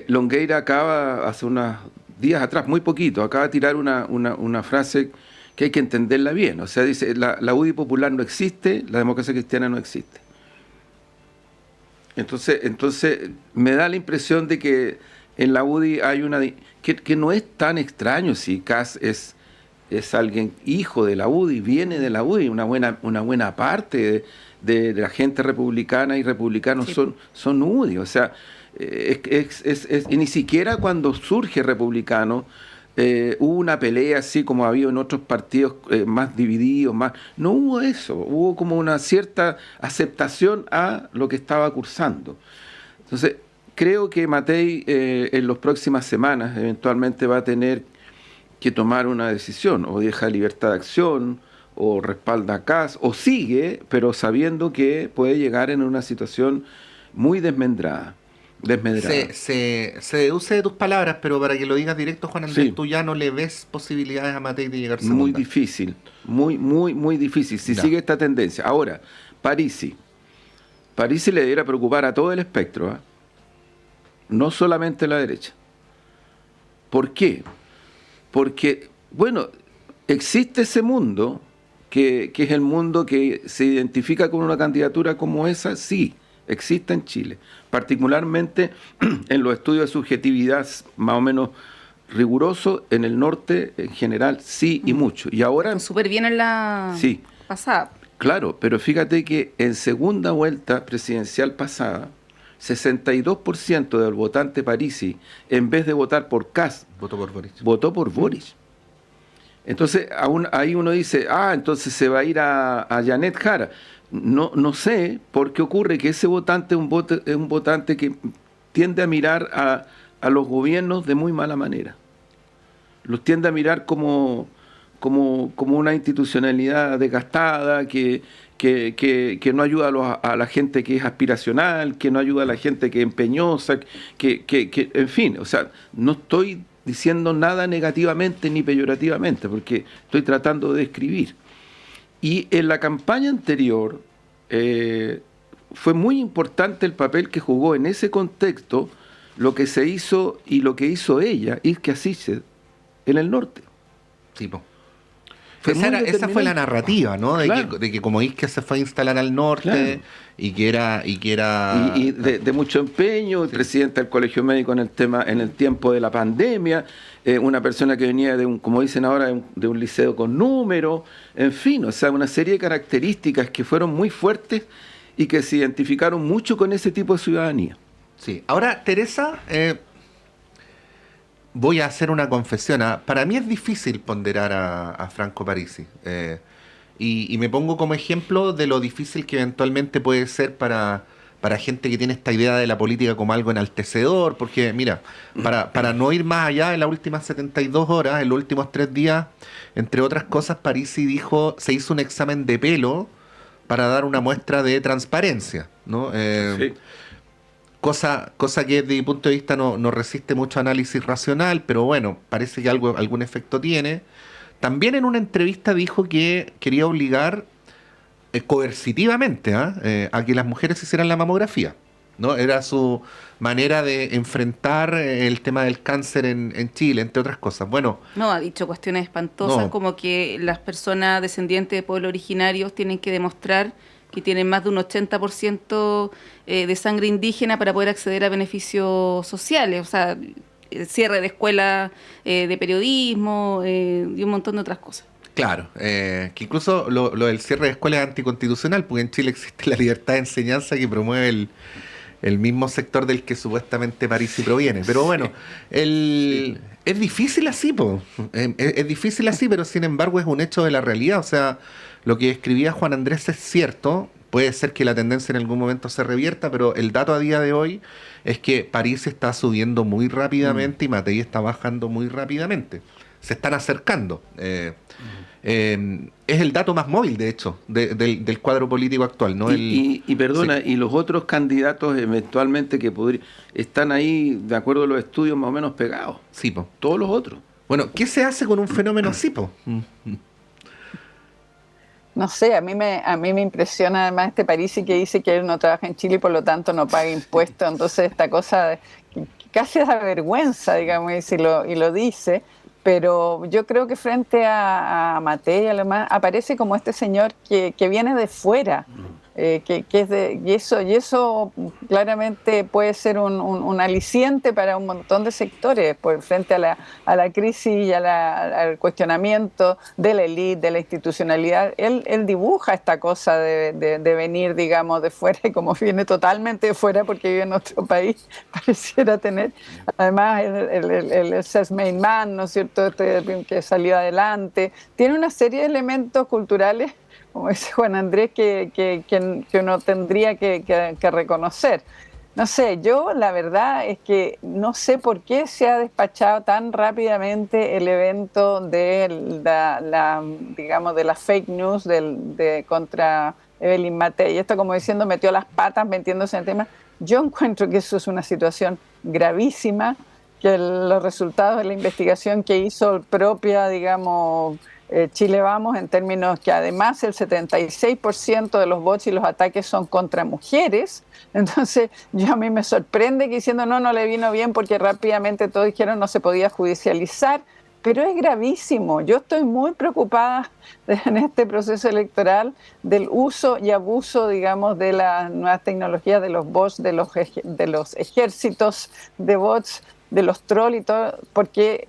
Longueira acaba, hace unos días atrás, muy poquito, acaba de tirar una frase que hay que entenderla bien. O sea, dice, la UDI popular no existe, la democracia cristiana no existe. Entonces me da la impresión de que en la UDI hay que no es tan extraño si Kass es alguien hijo de la UDI, viene de la UDI, una buena parte de la gente republicana y republicanos sí. son UDI, o sea, y ni siquiera cuando surge republicano hubo una pelea así como había en otros partidos más divididos, no hubo eso, hubo como una cierta aceptación a lo que estaba cursando. Entonces, creo que Matei en las próximas semanas eventualmente va a tener que tomar una decisión, o deja libertad de acción, o respalda a Kass, o sigue, pero sabiendo que puede llegar en una situación muy desmedrada. Se deduce de tus palabras, pero para que lo digas directo, Juan Andrés, sí. Tú ya no le ves posibilidades a Matei de llegar segunda. Muy difícil, muy difícil, si sigue esta tendencia. Ahora, Parisi le debería preocupar a todo el espectro, no solamente la derecha. ¿Por qué? Porque, bueno, existe ese mundo, que es el mundo que se identifica con una candidatura como esa, sí, existe en Chile, particularmente en los estudios de subjetividad más o menos rigurosos, en el norte en general, sí y mucho. Y ahora... Súper bien en la pasada. Claro, pero fíjate que en segunda vuelta presidencial pasada, 62% del votante Parisi, en vez de votar por Kass, votó por Boric. Entonces, ahí uno dice, entonces se va a ir a Janet Jara. No sé por qué ocurre que ese votante es un votante que tiende a mirar a los gobiernos de muy mala manera. Los tiende a mirar como una institucionalidad desgastada, que no ayuda a la gente que es aspiracional, que no ayuda a la gente que es empeñosa, en fin, o sea, no estoy diciendo nada negativamente ni peyorativamente, porque estoy tratando de describir. Y en la campaña anterior fue muy importante el papel que jugó en ese contexto lo que se hizo y lo que hizo ella, Isquia Sichel, en el norte. Tipo. Esa fue la narrativa, ¿no? Claro. De que como Isquia se fue a instalar al norte, claro. y que era de mucho empeño, el presidente del Colegio Médico en el tiempo de la pandemia, una persona que venía como dicen ahora, de un liceo con número, en fin, o sea, una serie de características que fueron muy fuertes y que se identificaron mucho con ese tipo de ciudadanía. Sí. Ahora, Teresa, voy a hacer una confesión. Para mí es difícil ponderar a Franco Parisi. Y me pongo como ejemplo de lo difícil que eventualmente puede ser para gente que tiene esta idea de la política como algo enaltecedor. Porque, mira, para no ir más allá, en las últimas 72 horas, en los últimos 3 días, entre otras cosas, Parisi se hizo un examen de pelo para dar una muestra de transparencia, ¿no? Sí. Cosa que desde mi punto de vista no resiste mucho análisis racional, pero bueno, parece que algún efecto tiene. También en una entrevista dijo que quería obligar coercitivamente a que las mujeres hicieran la mamografía, ¿no? Era su manera de enfrentar el tema del cáncer en Chile, entre otras cosas. Bueno, no, ha dicho cuestiones espantosas, como que las personas descendientes de pueblos originarios tienen que demostrar que tienen más de un 80% de sangre indígena para poder acceder a beneficios sociales, o sea, cierre de escuelas de periodismo y un montón de otras cosas. Claro, que incluso lo del cierre de escuelas es anticonstitucional, porque en Chile existe la libertad de enseñanza que promueve el mismo sector del que supuestamente Parisi proviene. Pero bueno, es difícil así, es difícil así, pero sin embargo es un hecho de la realidad. O sea, lo que escribía Juan Andrés es cierto, puede ser que la tendencia en algún momento se revierta, pero el dato a día de hoy es que Parisi está subiendo muy rápidamente y Matei está bajando muy rápidamente. Se están acercando. es el dato más móvil, de hecho, del cuadro político actual, ¿no? Y perdona, Sí. y los otros candidatos eventualmente que están ahí, de acuerdo a los estudios, más o menos pegados. Sí, po. Todos los otros. Bueno, ¿qué se hace con un fenómeno así, po? No sé, a mí me impresiona además este Parisi que dice que él no trabaja en Chile y por lo tanto no paga impuestos. Entonces esta cosa que casi da vergüenza, digamos, y lo dice. Pero yo creo que frente a Matei y a lo más, aparece como este señor que viene de fuera, que es y eso claramente puede ser un aliciente para un montón de sectores, pues, frente a la crisis y al cuestionamiento de la élite, de la institucionalidad. Él dibuja esta cosa de venir, digamos, de fuera, y como viene totalmente de fuera porque vive en otro país, pareciera tener, además, el self-made man, ¿no es cierto?, que salió adelante, tiene una serie de elementos culturales, como dice Juan Andrés, que uno tendría que reconocer. No sé, yo la verdad es que no sé por qué se ha despachado tan rápidamente el evento de digamos, de la fake news contra Evelyn Matei. Y esto, como diciendo, metió las patas metiéndose en el tema. Yo encuentro que eso es una situación gravísima, que los resultados de la investigación que hizo propia, digamos, Chile Vamos, en términos que además el 76% de los bots y los ataques son contra mujeres. Entonces, a mí me sorprende que diciendo no le vino bien porque rápidamente todos dijeron no se podía judicializar, pero es gravísimo. Yo estoy muy preocupada en este proceso electoral del uso y abuso, digamos, de las nuevas tecnologías, de los bots, de los ejércitos de bots, de los trolls y todo, porque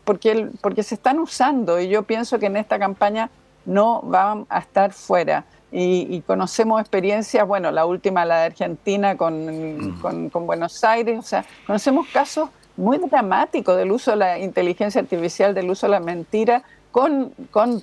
se están usando, y yo pienso que en esta campaña no van a estar fuera. Y conocemos experiencias, bueno, la última, la de Argentina con Buenos Aires, o sea, conocemos casos muy dramáticos del uso de la inteligencia artificial, del uso de la mentira, con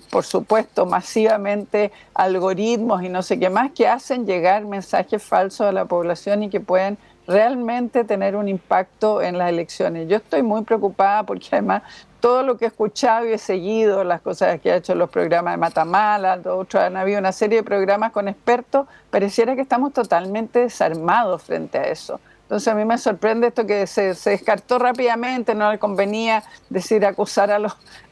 por supuesto, masivamente algoritmos y no sé qué más, que hacen llegar mensajes falsos a la población y que pueden realmente tener un impacto en las elecciones. Yo estoy muy preocupada porque además todo lo que he escuchado y he seguido, las cosas que ha hecho los programas de Matamala, han habido una serie de programas con expertos, pareciera que estamos totalmente desarmados frente a eso. Entonces a mí me sorprende esto que se descartó rápidamente, no le convenía acusar a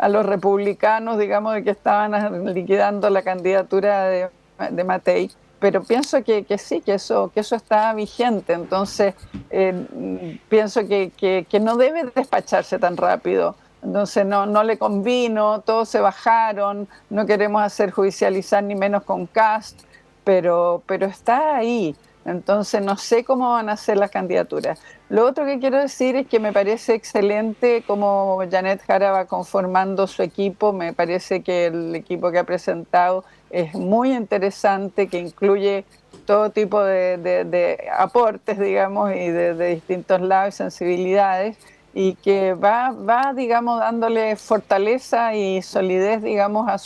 los republicanos, digamos, de que estaban liquidando la candidatura de Matei. Pero pienso que sí, que eso está vigente. Entonces, pienso que no debe despacharse tan rápido. Entonces, no le convino, todos se bajaron, no queremos hacer judicializar ni menos con Kast, pero está ahí. Entonces, no sé cómo van a ser las candidaturas. Lo otro que quiero decir es que me parece excelente cómo Janet Jara va conformando su equipo. Me parece que el equipo que ha presentado es muy interesante, que incluye todo tipo de aportes, digamos, y de distintos lados y sensibilidades, y que va, digamos, dándole fortaleza y solidez, digamos, a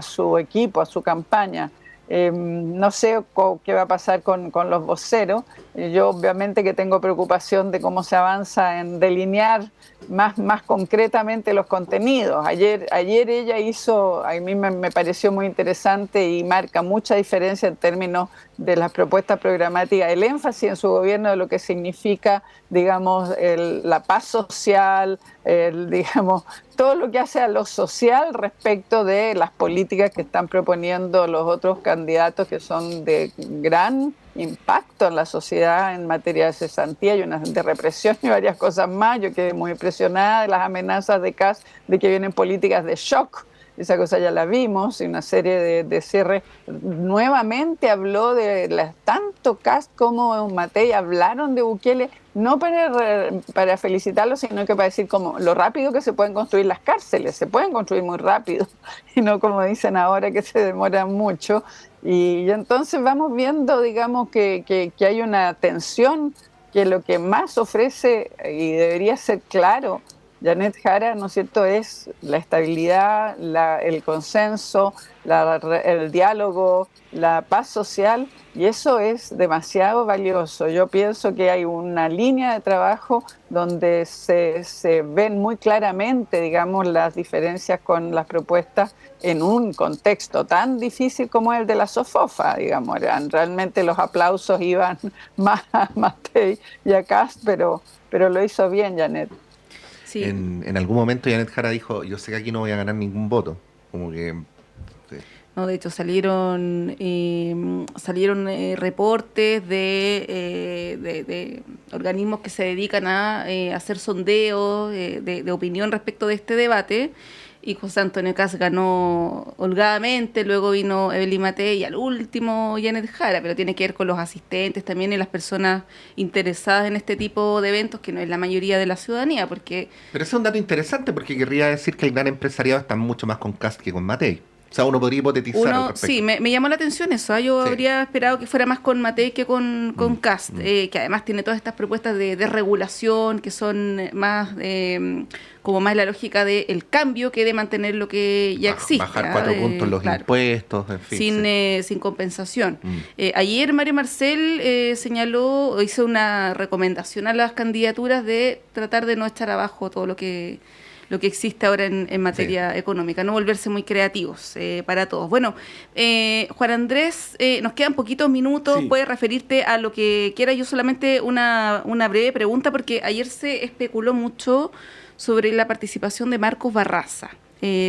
su equipo, a su campaña. No sé qué va a pasar con los voceros. Yo obviamente que tengo preocupación de cómo se avanza en delinear más concretamente los contenidos. Ayer ella hizo, a mí me pareció muy interesante y marca mucha diferencia en términos de las propuestas programáticas, el énfasis en su gobierno de lo que significa, digamos, la paz social, digamos, todo lo que hace a lo social respecto de las políticas que están proponiendo los otros candidatos que son de gran impacto en la sociedad en materia de cesantía y de represión y varias cosas más. Yo quedé muy impresionada de las amenazas de Kast de que vienen políticas de shock. Esa cosa ya la vimos, y una serie de cierres. Nuevamente habló tanto Kast como Matei hablaron de Bukele, no para felicitarlo, sino que para decir como lo rápido que se pueden construir las cárceles. Se pueden construir muy rápido, y no como dicen ahora que se demoran mucho. Y entonces vamos viendo, digamos, que hay una tensión, que lo que más ofrece, y debería ser claro, Janet Jara, ¿no es cierto?, es la estabilidad, el consenso, el diálogo, la paz social, y eso es demasiado valioso. Yo pienso que hay una línea de trabajo donde se ven muy claramente, digamos, las diferencias con las propuestas en un contexto tan difícil como el de la SOFOFA, digamos. Realmente los aplausos iban más a Matei y a Kast, pero lo hizo bien Janet. Sí. En algún momento Janet Jara dijo, yo sé que aquí no voy a ganar ningún voto, como que... Sí. No, de hecho salieron reportes de organismos que se dedican a hacer sondeos de opinión respecto de este debate, y José Antonio Kast ganó holgadamente, luego vino Evelyn Matei y al último Janet Jara, pero tiene que ver con los asistentes también y las personas interesadas en este tipo de eventos, que no es la mayoría de la ciudadanía, porque... Pero ese es un dato interesante, porque querría decir que el gran empresariado está mucho más con Kast que con Matei. O sea, uno podría hipotetizar al respecto. Sí, me llamó la atención eso. Yo habría esperado que fuera más con Matei que con Kast, que además tiene todas estas propuestas de regulación que son más como más la lógica del cambio que de mantener lo que ya existe. Bajar 4 puntos los impuestos, en fin. Sin compensación. Ayer Mario Marcel hizo una recomendación a las candidaturas de tratar de no echar abajo todo lo que existe ahora en materia económica, no volverse muy creativos para todos. Bueno, Juan Andrés, nos quedan poquitos minutos, puedes referirte a lo que quieras. Yo solamente una breve pregunta, porque ayer se especuló mucho sobre la participación de Marcos Barraza.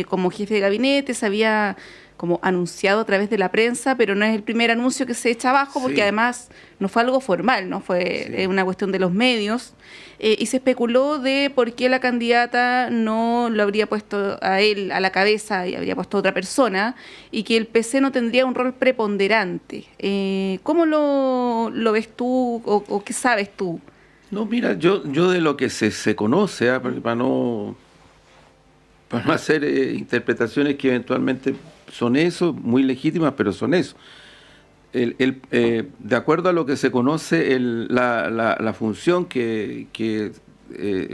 Como jefe de gabinete se había como anunciado a través de la prensa, pero no es el primer anuncio que se echa abajo, porque además no fue algo formal, no fue una cuestión de los medios, y se especuló de por qué la candidata no lo habría puesto a él a la cabeza y habría puesto a otra persona, y que el PC no tendría un rol preponderante. ¿Cómo lo ves tú o qué sabes tú? No, mira, yo de lo que se conoce, para no hacer interpretaciones que eventualmente son eso, muy legítimas, pero son eso. De acuerdo a lo que se conoce, la función que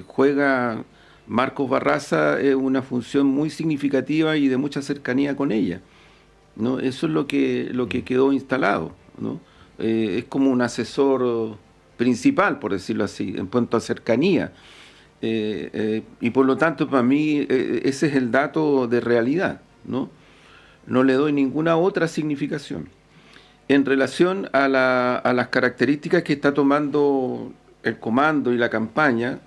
juega Marcos Barraza es una función muy significativa y de mucha cercanía con ella, ¿no? Eso es lo que quedó instalado, ¿no? Es como un asesor principal, por decirlo así, en cuanto a cercanía. Y por lo tanto, para mí, ese es el dato de realidad, ¿no? No le doy ninguna otra significación. En relación a las características que está tomando el comando y la campaña,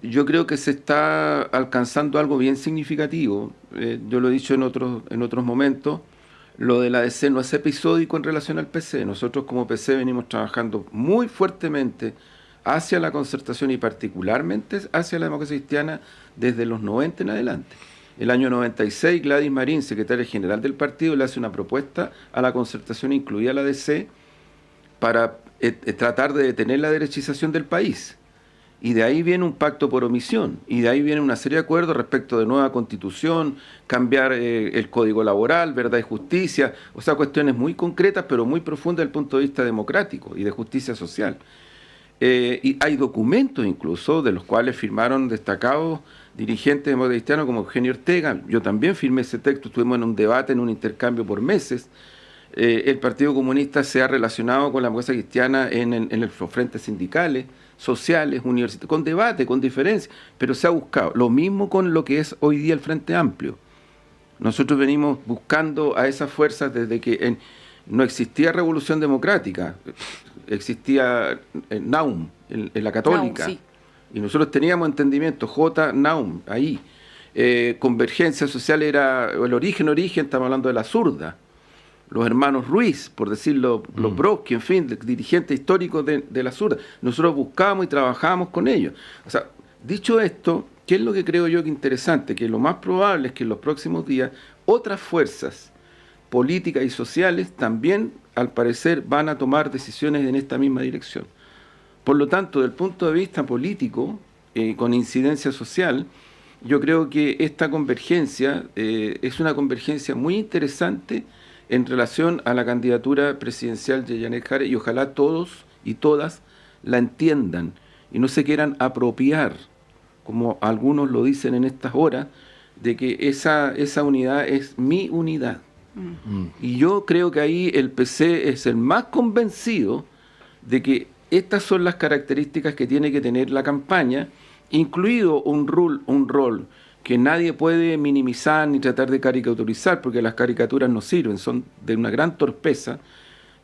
yo creo que se está alcanzando algo bien significativo. Yo lo he dicho en otros momentos, lo de la DC no es episódico en relación al PC. Nosotros como PC venimos trabajando muy fuertemente hacia la concertación y particularmente hacia la democracia cristiana desde los 90 en adelante. El año 96, Gladys Marín, secretaria general del partido, le hace una propuesta a la concertación, incluida la DC, para tratar de detener la derechización del país. Y de ahí viene un pacto por omisión, y de ahí viene una serie de acuerdos respecto de nueva constitución, cambiar el código laboral, verdad y justicia, o sea, cuestiones muy concretas, pero muy profundas desde el punto de vista democrático y de justicia social. Y hay documentos incluso de los cuales firmaron destacados dirigentes demócratas cristianos como Eugenio Ortega. Yo también firmé ese texto, estuvimos en un debate, en un intercambio por meses. El Partido Comunista se ha relacionado con la democracia cristiana en los frentes sindicales, sociales, universitarios, con debate, con diferencias, pero se ha buscado. Lo mismo con lo que es hoy día el Frente Amplio. Nosotros venimos buscando a esas fuerzas desde que no existía Revolución Democrática, existía NAUM, en la Católica. NAUM, sí. Y nosotros teníamos entendimiento, NAUM, ahí. Convergencia Social era el origen, estamos hablando de la zurda. Los hermanos Ruiz, por decirlo, los Brodsky, en fin, dirigentes históricos de la zurda. Nosotros buscábamos y trabajábamos con ellos. O sea, dicho esto, ¿qué es lo que creo yo que es interesante? Que lo más probable es que en los próximos días otras fuerzas políticas y sociales también, al parecer, van a tomar decisiones en esta misma dirección. Por lo tanto, desde el punto de vista político, con incidencia social, yo creo que esta convergencia es una convergencia muy interesante en relación a la candidatura presidencial de Janet Jara, y ojalá todos y todas la entiendan y no se quieran apropiar como algunos lo dicen en estas horas, de que esa unidad es mi unidad. Y yo creo que ahí el PC es el más convencido de que estas son las características que tiene que tener la campaña, incluido un rol que nadie puede minimizar ni tratar de caricaturizar, porque las caricaturas no sirven, son de una gran torpeza,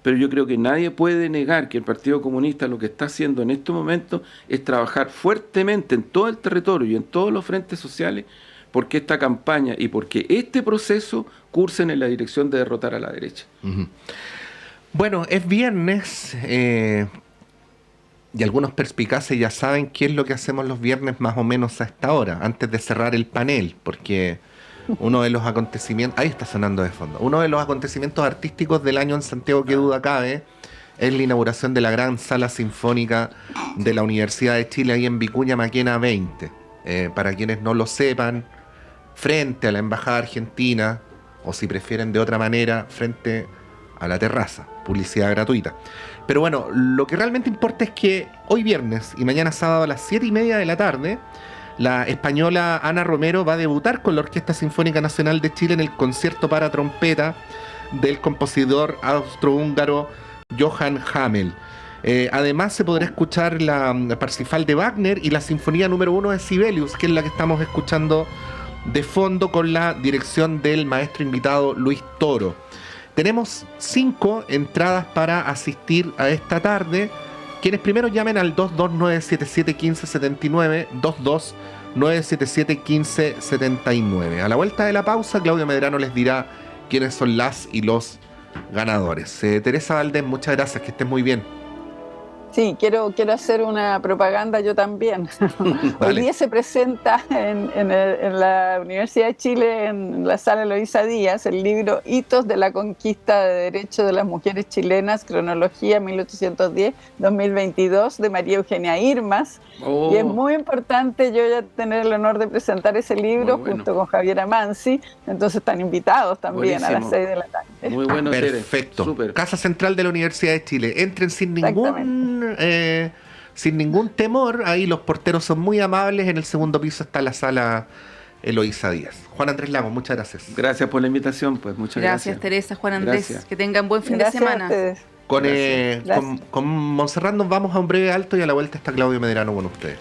pero yo creo que nadie puede negar que el Partido Comunista lo que está haciendo en estos momentos es trabajar fuertemente en todo el territorio y en todos los frentes sociales porque esta campaña y porque este proceso cursen en la dirección de derrotar a la derecha. Bueno, es viernes y algunos perspicaces ya saben qué es lo que hacemos los viernes más o menos a esta hora, antes de cerrar el panel, porque uno de los acontecimientos, ahí está sonando de fondo, uno de los acontecimientos artísticos del año en Santiago, que duda cabe, es la inauguración de la gran sala sinfónica de la Universidad de Chile ahí en Vicuña Maquena 20. Para quienes no lo sepan, frente a la Embajada Argentina, o si prefieren de otra manera, frente a la terraza, publicidad gratuita. Pero bueno, lo que realmente importa es que hoy viernes y mañana sábado a las 7:30 de la tarde, la española Ana Romero va a debutar con la Orquesta Sinfónica Nacional de Chile en el concierto para trompeta del compositor austrohúngaro Johann Hamel. Además se podrá escuchar la Parsifal de Wagner y la Sinfonía número 1 de Sibelius, que es la que estamos escuchando de fondo con la dirección del maestro invitado Luis Toro. Tenemos 5 entradas para asistir a esta tarde. Quienes primero llamen al 229771579, 229771579. A la vuelta de la pausa, Claudio Medrano les dirá quiénes son las y los ganadores. Teresa Valdés, muchas gracias, que estés muy bien. Sí, quiero hacer una propaganda yo también. Hoy día se presenta en la Universidad de Chile, en la sala Eloísa Díaz, el libro Hitos de la Conquista de Derechos de las Mujeres Chilenas, cronología 1810-2022, de María Eugenia Irmas. Y es muy importante yo ya tener el honor de presentar ese libro junto con Javier Amanzi. Entonces están invitados también a las 6 de la tarde. Muy bueno. Perfecto. Super. Casa Central de la Universidad de Chile. Entren sin ningún temor. Ahí los porteros son muy amables. En el segundo piso está la sala Eloísa Díaz. Juan Andrés Lagos, muchas gracias. Gracias por la invitación, pues muchas gracias. Gracias, Teresa, Juan Andrés. Gracias. Que tengan buen fin de semana. Con Montserrat nos vamos a un breve alto y a la vuelta está Claudio Medrano con ustedes.